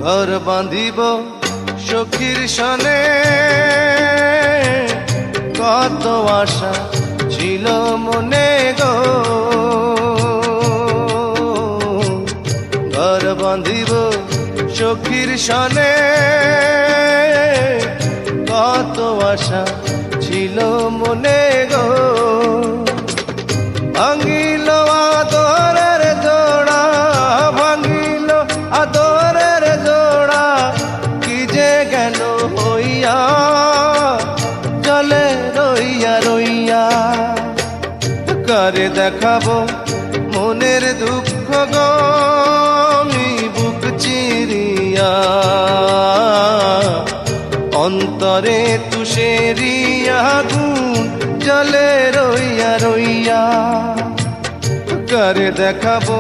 ঘর বাঁধিব সখীর সনে, কত আশা ছিল মনে গো। ঘর বাঁধিব সখীর সনে, কত আশা ছিল মনে গো। ভাঙিল আদরের জোড়া, ভাঙিল আদরের জোড়া, কি যে গেল হইয়া জলে রইয়া রইয়া। কারে দেখাবো মনের দুঃখ গো আমি বুক চিরিয়া, অন্তরে তুষেরিয়া আগুন জলে রইয়া রইয়া। কারে দেখাবো